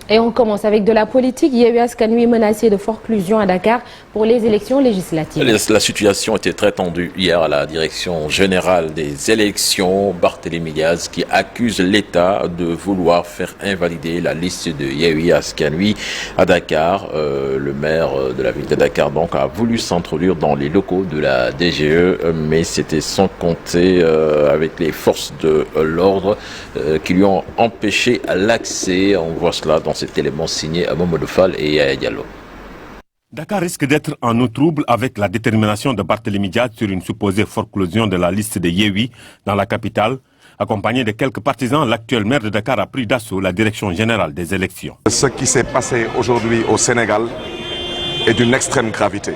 Et on commence avec de la politique. Yewwi Askan Wi menacé de forclusion à Dakar pour les élections législatives. La situation était très tendue hier à la direction générale des élections. Barthélémy Diaz qui accuse l'État de vouloir faire invalider la liste de Yewwi Askan Wi à Dakar. Le maire de la ville de Dakar donc a voulu s'introduire dans les locaux de la DGE, mais c'était sans compter avec les forces de l'ordre qui lui ont empêché l'accès. On voit cela dans cet élément signé à Mamadou Fall et à Diallo. Dakar risque d'être en eau trouble avec la détermination de Barthélémy Diaz sur une supposée forclusion de la liste de Yewwi dans la capitale. Accompagné de quelques partisans, l'actuel maire de Dakar a pris d'assaut la direction générale des élections. Ce qui s'est passé aujourd'hui au Sénégal est d'une extrême gravité.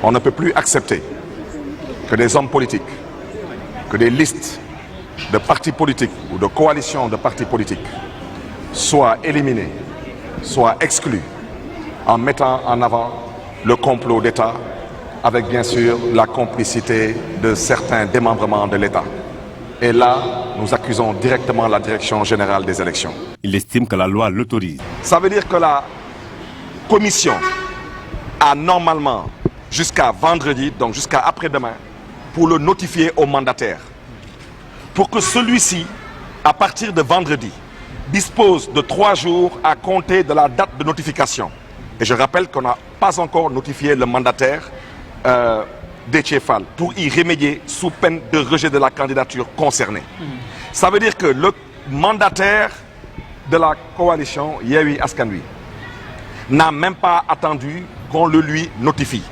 On ne peut plus accepter que des hommes politiques, que des listes de partis politiques ou de coalitions de partis politiques soient éliminés, soient exclus en mettant en avant le complot d'État avec bien sûr la complicité de certains démembrements de l'État. Et là, nous accusons directement la direction générale des élections. Il estime que la loi l'autorise. Ça veut dire que la commission a normalement jusqu'à vendredi, donc jusqu'à après-demain, pour le notifier au mandataire. Pour que celui-ci, à partir de vendredi, dispose de 3 jours à compter de la date de notification. Et je rappelle qu'on n'a pas encore notifié le mandataire Déthié Fall pour y remédier sous peine de rejet de la candidature concernée. Ça veut dire que le mandataire de la coalition Yewwi Askan Wi n'a même pas attendu qu'on le lui notifie.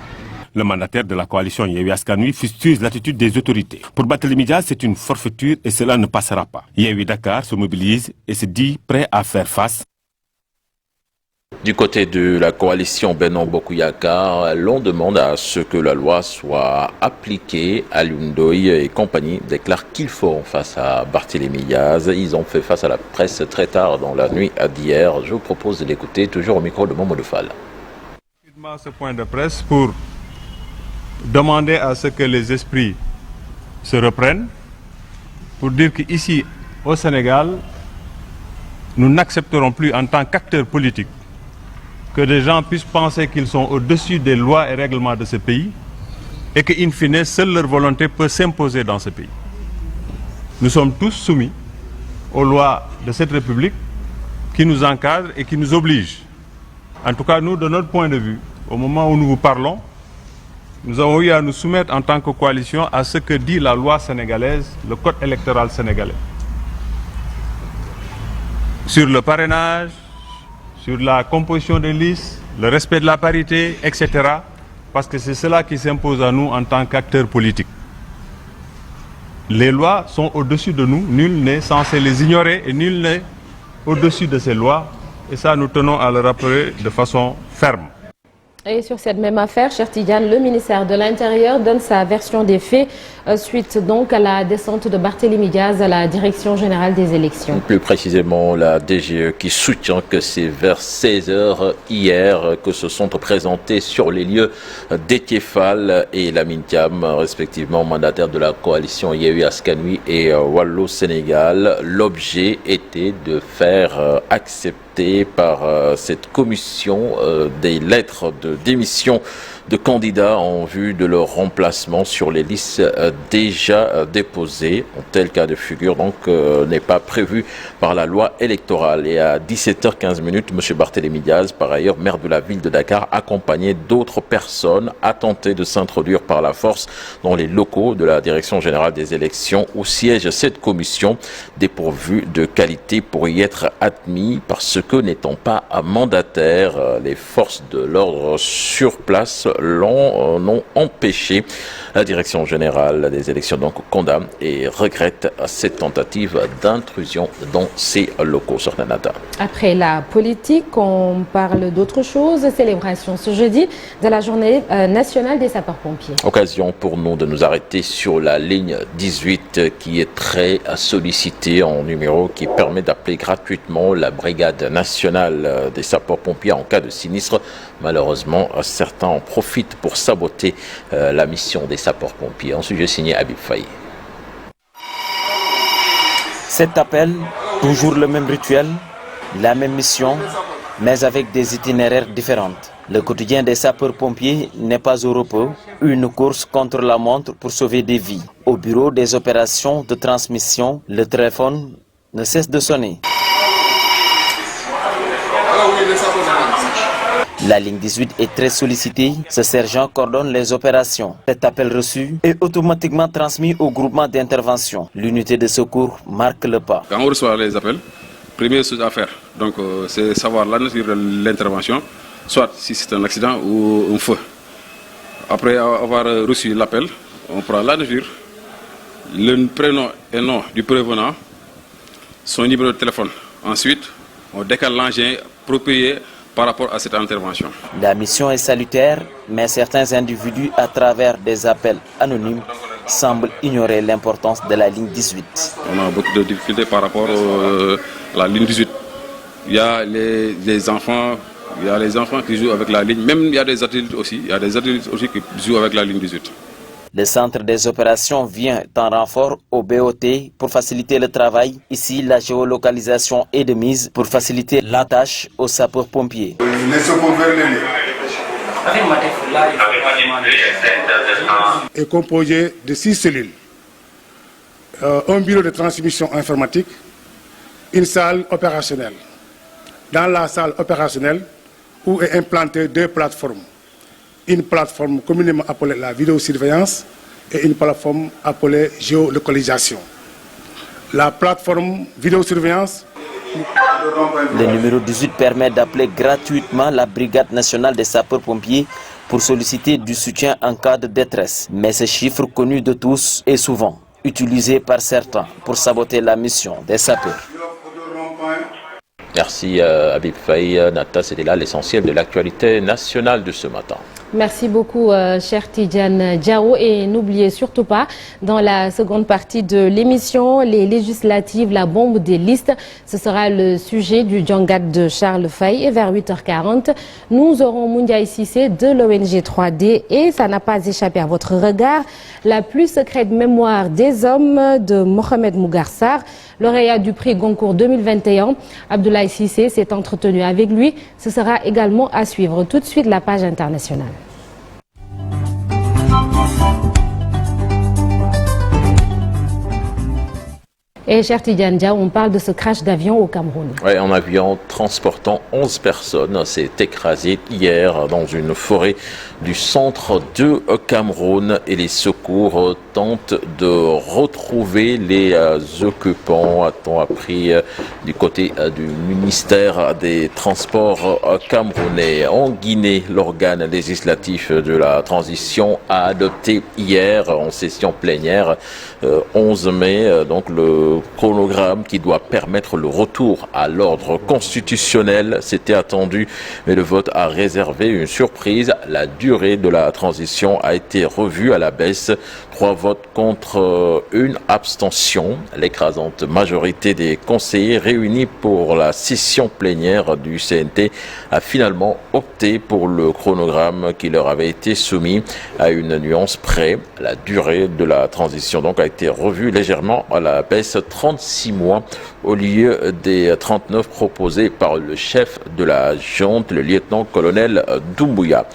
Le mandataire de la coalition Yewwi Askan Wi fustige l'attitude des autorités. Pour Barthélémy Diaz, c'est une forfaiture et cela ne passera pas. Yewwi Dakar se mobilise et se dit prêt à faire face. Du côté de la coalition Benno Bokk Yakaar, l'on demande à ce que la loi soit appliquée. Alioune Ndoye et compagnie déclarent qu'ils feront face à Barthélémy Diaz. Ils ont fait face à la presse très tard dans la nuit d'hier. Je vous propose de l'écouter, toujours au micro de Mamadou Fall. Ce point de presse pour demander à ce que les esprits se reprennent, pour dire qu'ici, au Sénégal, nous n'accepterons plus en tant qu'acteurs politiques que des gens puissent penser qu'ils sont au-dessus des lois et règlements de ce pays et qu'in fine, seule leur volonté peut s'imposer dans ce pays. Nous sommes tous soumis aux lois de cette République qui nous encadrent et qui nous obligent. En tout cas, nous, de notre point de vue, au moment où nous vous parlons, nous avons eu à nous soumettre en tant que coalition à ce que dit la loi sénégalaise, le code électoral sénégalais. Sur le parrainage, sur la composition des listes, le respect de la parité, etc. Parce que c'est cela qui s'impose à nous en tant qu'acteurs politiques. Les lois sont au-dessus de nous, nul n'est censé les ignorer et nul n'est au-dessus de ces lois. Et ça, nous tenons à le rappeler de façon ferme. Et sur cette même affaire, Cheikh Tidiane, le ministère de l'Intérieur donne sa version des faits suite donc à la descente de Barthélémy Diaz à la direction générale des élections. Plus précisément, la DGE qui soutient que c'est vers 16h hier que se sont présentés sur les lieux Déthié Fall et Lamine Thiam, respectivement mandataires de la coalition Yewwi Askan Wi et Wallo Sénégal. L'objet était de faire accepter par cette commission des lettres de démission de candidats en vue de leur remplacement sur les listes déjà déposées. Un tel cas de figure donc n'est pas prévu par la loi électorale. Et à 17h15, M. Barthélémy Diaz, par ailleurs maire de la ville de Dakar, accompagné d'autres personnes, a tenté de s'introduire par la force dans les locaux de la direction générale des élections où siège cette commission dépourvue de qualité pour y être admis parce que n'étant pas mandataire, les forces de l'ordre sur place l'ont empêché. La direction générale des élections donc condamne et regrette cette tentative d'intrusion dans ces locaux. Après la politique, on parle d'autre chose. Célébration ce jeudi de la journée nationale des sapeurs-pompiers. Occasion pour nous de nous arrêter sur la ligne 18 qui est très sollicitée en numéro qui permet d'appeler gratuitement la brigade nationale des sapeurs-pompiers en cas de sinistre. Malheureusement, certains en profitent pour saboter la mission des sapeurs-pompiers. Un sujet signé Habib Faye. Cet appel, toujours le même rituel, La même mission, mais avec des itinéraires différents. Le quotidien des sapeurs-pompiers n'est pas au repos, une course contre la montre pour sauver des vies. Au bureau des opérations de transmission, le téléphone ne cesse de sonner. La ligne 18 est très sollicitée. Ce sergent coordonne les opérations. Cet appel reçu est automatiquement transmis au groupement d'intervention. L'unité de secours marque le pas. Quand on reçoit les appels, première chose à faire, c'est savoir la nature de l'intervention, soit si c'est un accident ou un feu. Après avoir reçu l'appel, on prend la nature, le prénom et nom du prévenant, son numéro de téléphone. Ensuite, on décale l'engin approprié par rapport à cette intervention. La mission est salutaire, mais certains individus, à travers des appels anonymes, semblent ignorer l'importance de la ligne 18. On a beaucoup de difficultés par rapport à la ligne 18. Il y a les enfants, qui jouent avec la ligne, même il y a des adultes aussi, qui jouent avec la ligne 18. Le centre des opérations vient en renfort au BOT pour faciliter le travail. Ici, la géolocalisation est de mise pour faciliter la tâche aux sapeurs-pompiers. Est composé de 6 cellules. Un bureau de transmission informatique, une salle opérationnelle. Dans la salle opérationnelle, où est implantée 2 plateformes. Une plateforme communément appelée la vidéosurveillance et une plateforme appelée géolocalisation. La plateforme vidéosurveillance. Le numéro 18 permet d'appeler gratuitement la Brigade nationale des sapeurs-pompiers pour solliciter du soutien en cas de détresse. Mais ce chiffre connu de tous est souvent utilisé par certains pour saboter la mission des sapeurs. Merci Habib Faye. Nata, c'était là l'essentiel de l'actualité nationale de ce matin. Merci beaucoup, cher Tidjane Diao. Et n'oubliez surtout pas, dans la seconde partie de l'émission, les législatives, la bombe des listes, ce sera le sujet du Djangat de Charles Faye. Et vers 8h40, nous aurons Moundiaï Sissé de l'ONG 3D. Et ça n'a pas échappé à votre regard, la plus secrète mémoire des hommes de Mohamed Mougarsar, lauréat du prix Goncourt 2021. Abdoulaye Sissé s'est entretenu avec lui. Ce sera également à suivre. Tout de suite, la page internationale. Et cher Tidjane Dia, on parle de ce crash d'avion au Cameroun. Oui, un avion transportant 11 personnes s'est écrasé hier dans une forêt du centre de Cameroun et les secours tentent de retrouver les occupants, a-t-on appris du côté du ministère des Transports camerounais. En Guinée, l'organe législatif de la transition a adopté hier en session plénière 11 mai, donc le chronogramme qui doit permettre le retour à l'ordre constitutionnel. C'était attendu, mais le vote a réservé une surprise. La durée de la transition a été revue à la baisse. 3 votes contre une abstention. L'écrasante majorité des conseillers réunis pour la session plénière du CNT a finalement opté pour le chronogramme qui leur avait été soumis à une nuance près. La durée de la transition donc a été revue légèrement à la baisse, 36 mois au lieu des 39 proposés par le chef de la junte, le lieutenant-colonel Doumbouya.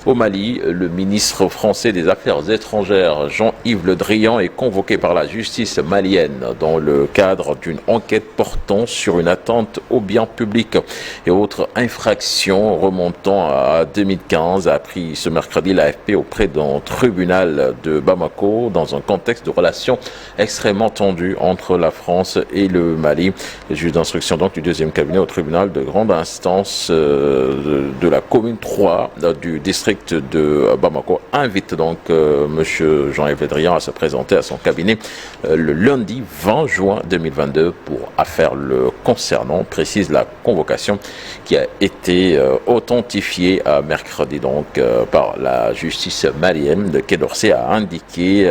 Au Mali, le ministre français des Affaires étrangères, Jean-Yves Le Drian, est convoqué par la justice malienne dans le cadre d'une enquête portant sur une atteinte aux biens publics et autres infractions remontant à 2015, a appris ce mercredi l'AFP auprès d'un tribunal de Bamako dans un contexte de relations extrêmement tendues entre la France et le Mali. Le juge d'instruction donc du deuxième cabinet au tribunal de grande instance de la commune 3 du district de Bamako invite donc monsieur Jean-Yves Le Drian à se présenter à son cabinet le lundi 20 juin 2022 pour affaire le concernant, précise la convocation qui a été authentifiée mercredi donc par la justice malienne. Le Quai d'Orsay a indiqué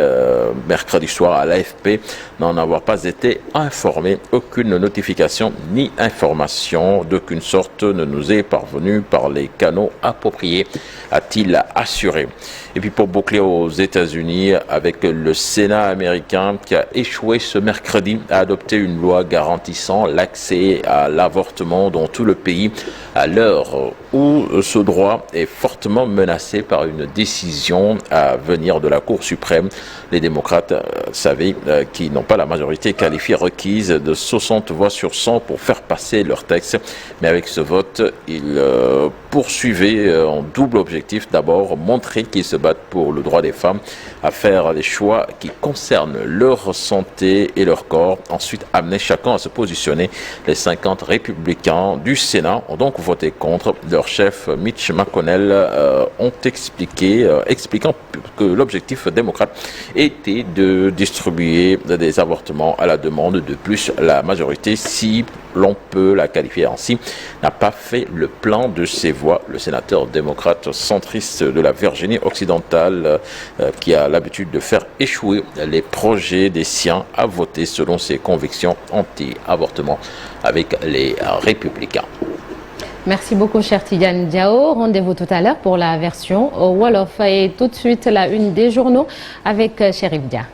mercredi soir à l'AFP n'en avoir pas été informé. Aucune notification ni information d'aucune sorte ne nous est parvenue par les canaux appropriés, a-t-il a-t-il assuré. Et puis pour boucler aux États-Unis, avec le Sénat américain qui a échoué ce mercredi à adopter une loi garantissant l'accès à l'avortement dans tout le pays, à l'heure où ce droit est fortement menacé par une décision à venir de la Cour suprême. Les démocrates, savez, qui n'ont pas la majorité qualifiée requise de 60 voix sur 100 pour faire passer leur texte. Mais avec ce vote, ils poursuivaient en double objectif. D'abord, montrer qu'ils se battent pour le droit des femmes à faire des choix qui concernent leur santé et leur corps. Ensuite, amener chacun à se positionner. Les 50 républicains du Sénat ont donc voté contre. Leur chef Mitch McConnell ont expliquant que l'objectif démocrate était de distribuer des avortements à la demande. De plus, la majorité, si l'on peut la qualifier ainsi, n'a pas fait le plein de ses voix. Le sénateur démocrate centriste de la Virginie occidentale, qui a l'habitude de faire échouer les projets des siens, a voté selon ses convictions anti-avortement avec les républicains. Merci beaucoup, cher Tidiane Diao. Rendez-vous tout à l'heure pour la version Wolof. Et tout de suite, la une des journaux avec Chérif Dia.